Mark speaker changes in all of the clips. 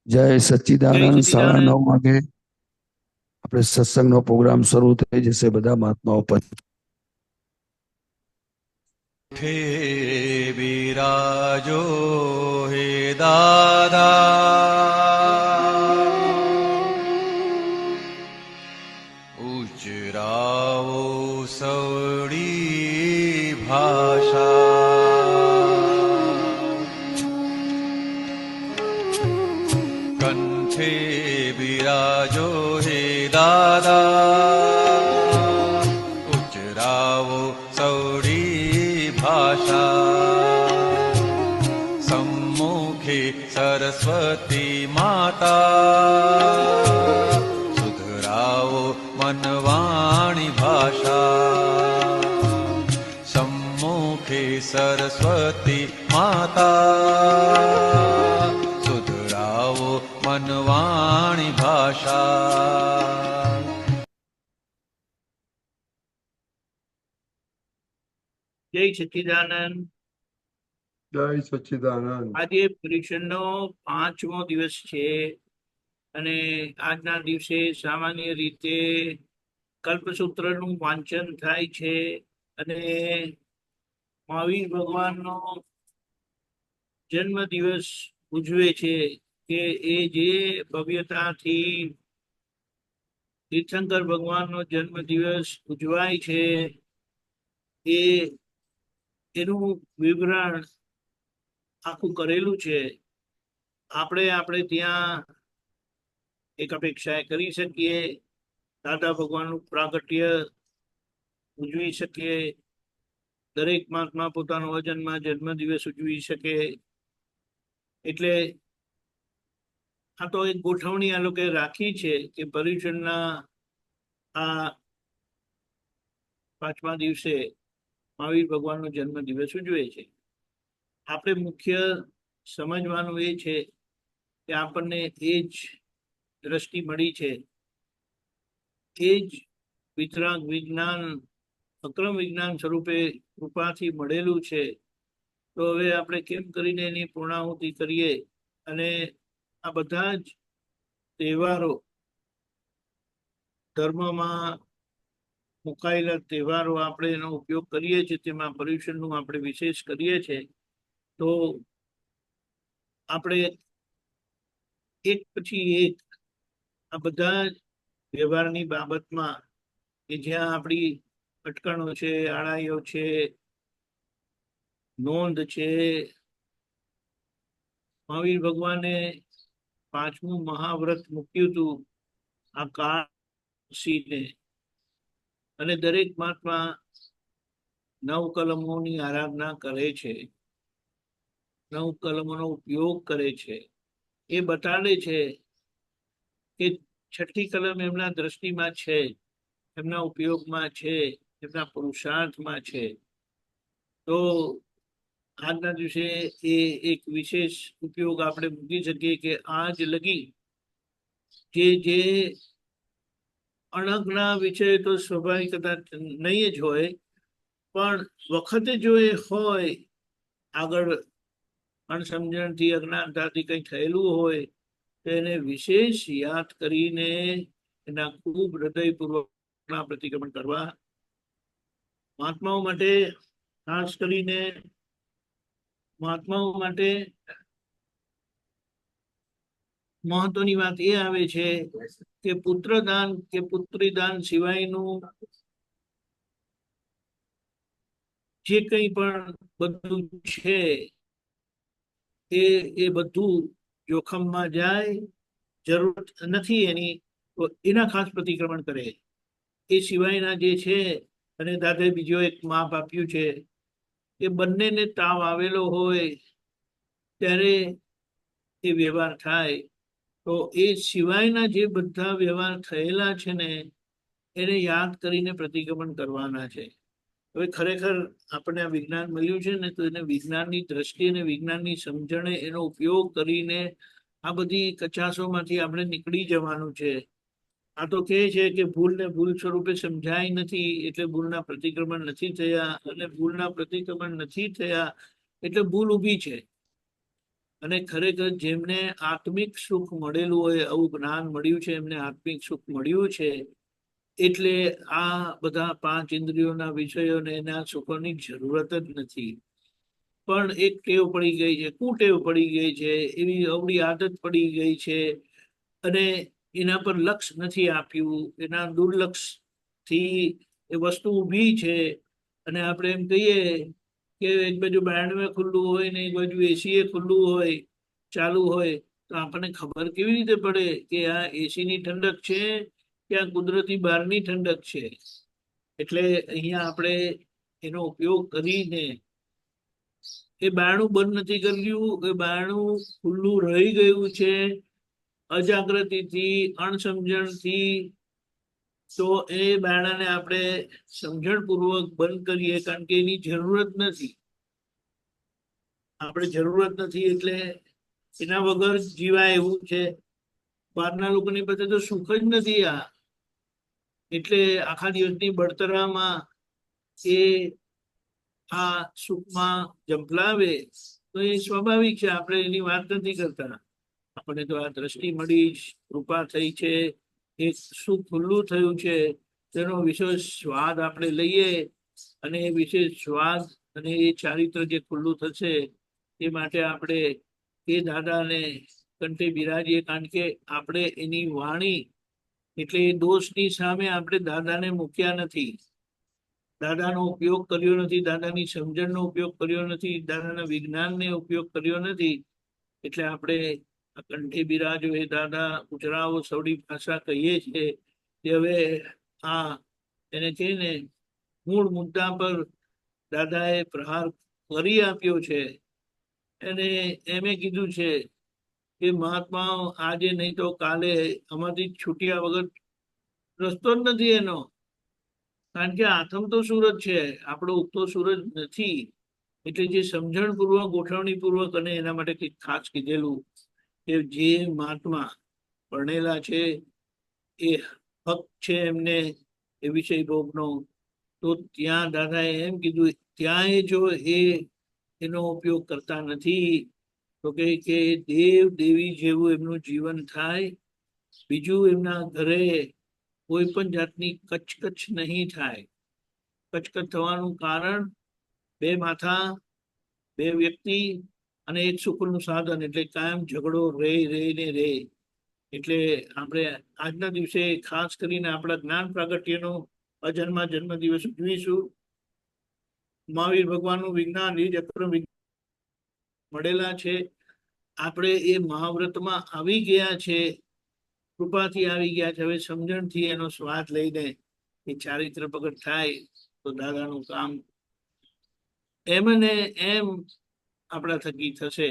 Speaker 1: જય
Speaker 2: જય
Speaker 1: સચ્ચિદાનંદ. સાડા
Speaker 2: સચિદાનંદ.
Speaker 1: 9 વાગે આપણે સત્સંગનો પ્રોગ્રામ શરૂ થઈ જશે. બધા મહાત્માઓ પછી
Speaker 3: ठे विराजो हे दादा उजरावो सवड़ी भाषा कंठे विराजो हे दादा उजरावो सवड़ी भाषा सम्मुखे सरस्वती माता सुधरावो मनवाणी भाषा सम्मुखे सरस्वती माता सुधरावो मनवाणी भाषा।
Speaker 2: જય સચિદાનંદ.
Speaker 4: જય સચ્ચિદાનંદ.
Speaker 2: આજે પરીક્ષણનો 5મો દિવસ છે અને આજના દિવસે સામાન્ય રીતે કલ્પસૂત્રનું વાંચન થાય છે અને મહાવીર ભગવાનનો જન્મ દિવસ ઉજવે છે કે એ જે ભવ્યતાથી તીર્થંકર ભગવાનનો જન્મ દિવસ ઉજવાય છે એ એનું વિવરણ આખું કરેલું છે. આપણે ત્યાં એક અપેક્ષા કરી શકીએ, દાદા ભગવાનનું પ્રાગટ્ય ઉજવી શકીએ, દરેક મહાત્મા પોતાનો વજનમાં જન્મ દિવસ ઉજવી શકે. એટલે આ તો એક ગોઠવણી આ લોકોએ રાખી છે કે પર્યુષણના આ 5મા દિવસે મહાવીર ભગવાનનો જન્મ દિવસ ઉજવે છે. આપણે મુખ્ય સમજવાનું એ છે કે આપણને એ જ દ્રષ્ટિ મળી છે, એ જ વિતરાગ વિજ્ઞાન અક્રમ વિજ્ઞાન સ્વરૂપે કૃપાથી મળેલું છે. તો હવે આપણે કેમ કરીને એની પૂર્ણાહુતિ કરીએ અને આ બધા જ તહેવારો ધર્મમાં મુકાયેલા તહેવારો આપણે એનો ઉપયોગ કરીએ છીએ, તેમાં પર્યુષણનું આપણે વિશેષ કરીએ છીએ. તો આપણે એક પછી એક આ બધા જ વ્યવહારની બાબતમાં કે જ્યાં આપણી અટકણો છે, આળાઈઓ છે, નોંધ છે, મહાવીર ભગવાને 5મું મહાવ્રત મૂક્યું હતું આ કાળસીને, અને દરેક મહાત્મા 9 કલમોની આરાધના કરે છે, 9 કલમોનો ઉપયોગ કરે છે. એ બતાડે છે કે 6ઠ્ઠી કલમ એમના દ્રષ્ટિમાં છે, એમના ઉપયોગમાં છે, એમના પુરુષાર્થમાં છે. તો આજના દિવસે એ એક વિશેષ ઉપયોગ આપણે મૂકી શકીએ કે આજ લગી જે અણગના વિષય તો સ્વાભાવિક કદાચ નહીં જ હોય, પણ વખતે જો એ હોય આગળ અણસમજણથી અજ્ઞાનતાથી કંઈ થયેલું હોય તો એને વિશેષ યાદ કરીને એના ખૂબ હૃદયપૂર્વકના પ્રતિક્રમણ કરવા. મહાત્માઓ માટે ખાસ કરીને મહાત્માઓ માટે મહત્વની વાત એ આવે છે કે પુત્રદાન કે પુત્રીદાન સિવાયનું જે કંઈ પણ બધું છે એ બધું જોખમમાં જાય, જરૂરત નથી એની, તો એના ખાસ પ્રતિક્રમણ કરે. એ સિવાયના જે છે, અને દાદાએ બીજો એક માપ આપ્યું છે કે બંનેને તાવ આવેલો હોય ત્યારે એ વ્યવહાર થાય, તો એ સિવાયના જે બધા વ્યવહાર થયેલા છે ને એને યાદ કરીને પ્રતિક્રમણ કરવાના છે. હવે ખરેખર આપણને આ વિજ્ઞાન મળ્યું છે ને, તો એને વિજ્ઞાનની દ્રષ્ટિએ અને વિજ્ઞાનની સમજણે એનો ઉપયોગ કરીને આ બધી કચાશોમાંથી આપણે નીકળી જવાનું છે. આ તો કહે છે કે ભૂલને ભૂલ સ્વરૂપે સમજાય નથી, એટલે ભૂલના પ્રતિક્રમણ નથી થયા, અને ભૂલના પ્રતિક્રમણ નથી થયા એટલે ભૂલ ઊભી છે. અને ખરેખર જેમને આત્મિક સુખ મળેલું હોય, આવું જ્ઞાન મળ્યું છે, એમને આત્મિક સુખ મળ્યું છે, એટલે આ બધા 5 ઇન્દ્રિયોના વિષયોને એના સુખોની જરૂરત જ નથી. પણ એક ટેવ પડી ગઈ છે, કુટેવ પડી ગઈ છે, એવી અવળી આદત પડી ગઈ છે, અને એના પર લક્ષ નથી આપ્યું, એના દુર્લક્ષથી એ વસ્તુ ઊભી છે. અને આપણે એમ કહીએ કે એક બાજુ બારણું ખુલ્લું હોય ને એક બાજુ એસી ખુલ્લું હોય, ચાલુ હોય, તો આપણને ખબર કેવી રીતે પડે કે આ એસી ની ઠંડક છે કે આ કુદરતી બહારની ઠંડક છે? એટલે અહીંયા આપણે એનો ઉપયોગ કરીને એ બારણું બંધ નથી કર્યું, એ બારણું ખુલ્લું રહી ગયું છે અજાગૃતિથી, અણસમજણથી. તો એ બારણાને આપણે સમજણપૂર્વક બંધ કરીએ, કારણ કે એની જરૂરત નથી. આપણે જરૂરત નથી એટલે એના વગર જીવાય એવું છે. બહારના લોકોની પાસે તો સુખ જ નથી આ. એટલે આખા દિવસની બળતરામાં એ આ સુખમાં ઝંપલાવે તો એ સ્વાભાવિક છે. આપણે એની વાત નથી કરતા. આપણે તો આ દ્રષ્ટિ મળી, કૃપા થઈ છે, એક સુખ ખુલ્લું થયું છે, તેનો વિશેષ સ્વાદ આપણે લઈએ, અને એ વિશેષ સ્વાદ અને એ ચારિત્ર જે ખુલ્લું થશે એ માટે આપણે એ દાદાને કંઠે બિરાજીએ. કારણ કે આપણે એની વાણી એટલે એ દોષની સામે આપણે દાદાને મૂક્યા નથી, દાદાનો ઉપયોગ કર્યો નથી, દાદાની સમજણનો ઉપયોગ કર્યો નથી, દાદાના વિજ્ઞાનને ઉપયોગ કર્યો નથી. એટલે આપણે આ કંઠે બિરાજો એ દાદા ગુજરાવો સૌડી ભાષા કહીએ છીએ. કે હવે આ એને કહીને મૂળ મુદ્દા પર દાદાએ પ્રહાર કરી આપ્યો છે. એને એમે કીધું છે કે મહાત્માઓ આજે નહીં તો કાલે આમાંથી છૂટ્યા વગર રસ્તો જ નથી એનો. કારણ કે આથમ તો સૂરજ છે, આપણો ઉગતો સૂરજ નથી. એટલે જે સમજણપૂર્વક, ગોઠવણીપૂર્વક અને એના માટે કંઈક ખાસ કીધેલું કે જે મહાત્મા ભણેલા છે, એ હક છે એમને એ વિષય ભોગનો, તો ત્યાં દાદાએ એમ કીધું, ત્યાં જો એનો ઉપયોગ કરતા નથી તો કે દેવ દેવી જેવું એમનું જીવન થાય. બીજું એમના ઘરે કોઈ પણ જાતની કચકચ નહીં થાય. કચકચ થવાનું કારણ 2 માથા, 2 વ્યક્તિ અને એક સુખનું સાધન, એટલે કાયમ ઝઘડો રહીને રહે. એટલે આપણે આજના દિવસે ખાસ કરીને આપણા જ્ઞાન પ્રાગટ્યનો અજન્મા જન્મ દિવસ ઉજવીશું. મહાવીર ભગવાનનું વિજ્ઞાન એ ચક્ર મળેલા છે. આપણે એ મહાવ્રતમાં આવી ગયા છે, કૃપાથી આવી ગયા છે. હવે સમજણથી એનો સ્વાદ લઈને એ ચારિત્ર પ્રગટ થાય તો દાદાનું કામ એમ ને એમ આપણા થકી થશે.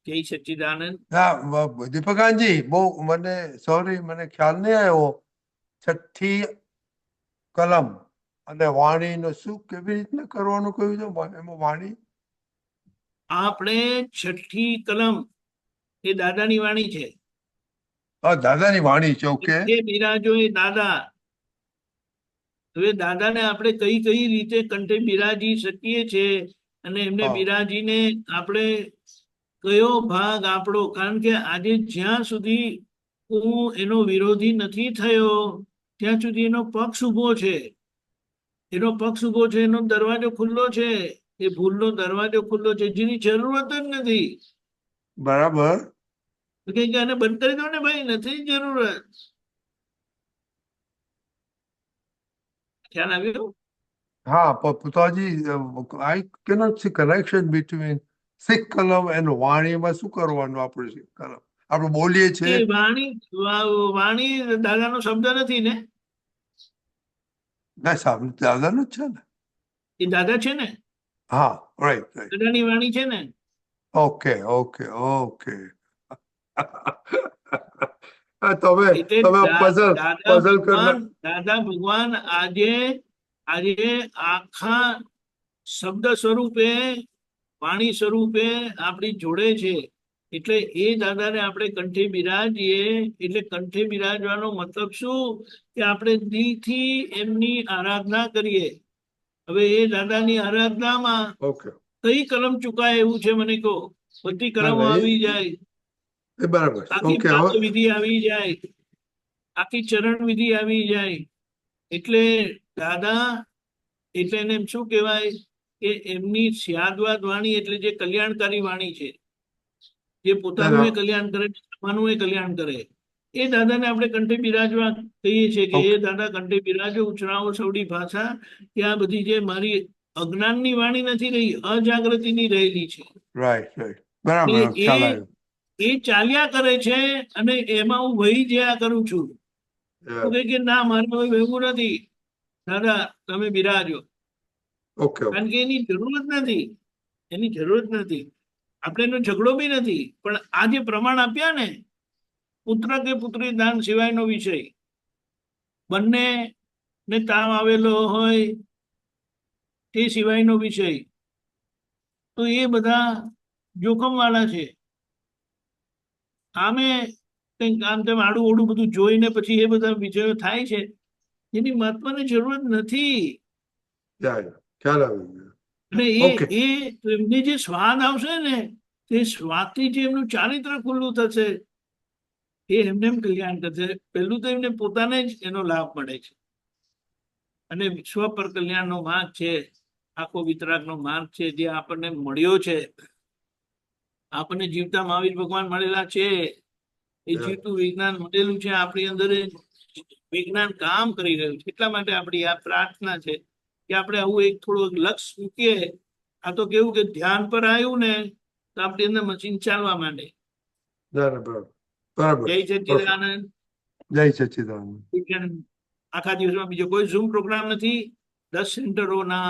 Speaker 2: જય સચ્ચિદાનંદ.
Speaker 4: હા દીપકાનજી, બહુ મને સોરી, મને ખ્યાલ નહીં આવ્યો. 6ઠી કલમ અને વાણીનો શું કેવી રીતના કરવાનું કહ્યું છે એમાં વાણી?
Speaker 2: આપણે 6ઠી કલમ એ દાદાની વાણી છે.
Speaker 4: દાદાની વાણી છે. ઓકે.
Speaker 2: એ બિરાજો એ દાદા. હવે દાદાને આપણે કઈ કઈ રીતે કંઠે બિરાજી શકીએ છીએ, અને એમને બિરાજીને આપણે કયો ભાગ આપણો, કારણ કે આજે જ્યાં સુધી હું એનો વિરોધી નથી થયો ત્યાં સુધી એનો પક્ષ ઉભો છે. એનો પક્ષ ઉભો છે, એનો દરવાજો ખુલ્લો છે, એ ભૂલનો દરવાજો ખુલ્લો છે, જેની જરૂરત જ નથી.
Speaker 4: બરાબર.
Speaker 2: કે આને બંધ કરી દો ને ભાઈ, નથી જરૂરત. ખ્યાલ આવ્યો?
Speaker 4: હા, પુતાજી, I cannot see connection between Sikh કલમ and વાણીમાં શું કરવાનું? આપણે સિખ કલમ આપણે બોલીએ છીએ.
Speaker 2: વાણી દાદાનો શબ્દ નથી ને?
Speaker 4: ના સાહેબ, દાદાનું જ છે ને.
Speaker 2: એ દાદા છે ને.
Speaker 4: હા, રાઈટ રાઈટ.
Speaker 2: દાદાની વાણી છે ને.
Speaker 4: Okay okay okay. તમે પઝલ
Speaker 2: દાદા ભગવાન આજે આખા શબ્દ સ્વરૂપે, વાણી સ્વરૂપે આપણી જોડે છે. એટલે એ દાદાને આપણે કંઠે બિરાજીએ. એટલે કંઠે બિરાજવાનો મતલબ શું? કે આપણે દિલથી એમની આરાધના કરીએ. હવે એ દાદાની આરાધનામાં કઈ કલમ ચુકાય એવું છે? મને કહો. બધી કર્મો
Speaker 4: ના, એ-
Speaker 2: આવી જાય,
Speaker 4: એ બરાબર છે.
Speaker 2: આખી
Speaker 4: ઓકે,
Speaker 2: પાક
Speaker 4: હવે
Speaker 2: વિધિ આવી જાય, આખી ચરણ વિધિ આવી જાય. એટલે દાદા એટલે એને એમ શું કહેવાય કે એમની સ્યાદવાદ વાણી એટલે જે કલ્યાણકારી વાણી છે, જે પોતાનું એ કલ્યાણ કરે, સમાનું એ કલ્યાણ કરે, એ દાદાને આપણે કંઠે બિરાજવા કહીએ છીએ કે
Speaker 4: ઓકે.
Speaker 2: એ દાદા કંઠે બિરાજો, ઉછરાવો સૌડી ભાષા, કે આ બધી જે મારી અજ્ઞાનની વાણી નથી રહી, અજાગૃતિની રહેલી છે.
Speaker 4: રાઈટ રાઈટ, બરાબર,
Speaker 2: એ
Speaker 4: ખ્યાલ આવ્યો.
Speaker 2: એ ચાલ્યા કરે છે અને એમાં હું વહી જયા કરું છું. તો કહે કે ના, મારે હવે વહેવું નથી, દાદા તમે બિરાજો.
Speaker 4: ઓકે ઓકે,
Speaker 2: કારણ કે એની જરૂર જ નથી, એની જરૂર જ નથી. આપણે એનો ઝઘડો બી નથી, પણ આ જે પ્રમાણ આપ્યા ને, પુત્ર કે પુત્રી દાન સિવાયનો વિષય, બંને ને તાવ આવેલો હોય તે સિવાયનો વિષય, તો એ બધા જોખમ વાળા છે. આમે કંઈક આમ તેમ આડું ઓડું બધું જોઈને પછી એ બધા વિષયો થાય છે, જેની મહાત્માની જરૂરત નથી.
Speaker 4: ખ્યાલ આવ્યો.
Speaker 2: અને
Speaker 4: ઓકે.
Speaker 2: એ એમને જે સ્વાદ આવશે ને, તે સ્વાદથી જે એમનું ચારિત્ર ખુલ્લું થશે, એ એમને એમ કલ્યાણ કરશે. પહેલું તો એમને પોતાને જ એનો લાભ મળે છે. અને વિશ્વ પર કલ્યાણનો માર્ગ છે, આખો વિતરાગનો માર્ગ છે, જે આપણને મળ્યો છે. આપણને જીવતા મહાવીર ભગવાન મળેલા છે. એ જીવતું વિજ્ઞાન મળેલું છે આપણી અંદર. વિજ્ઞાન કામ કરી રહ્યું છે. એટલા માટે આપણી આ પ્રાર્થના છે કે આપણે આવું એક થોડું લક્ષ મૂકીએ. આ તો કેવું કે ધ્યાન પર આવ્યું ને તો આપણી અંદર મશીન ચાલવા માંડે.
Speaker 4: બરાબર બરાબર.
Speaker 2: જય સચ્ચિદાનંદ.
Speaker 4: જય સચ્ચિદાનંદ.
Speaker 2: આખા દિવસમાં બીજો કોઈ ઝૂમ પ્રોગ્રામ નથી. 10 સેન્ટરોના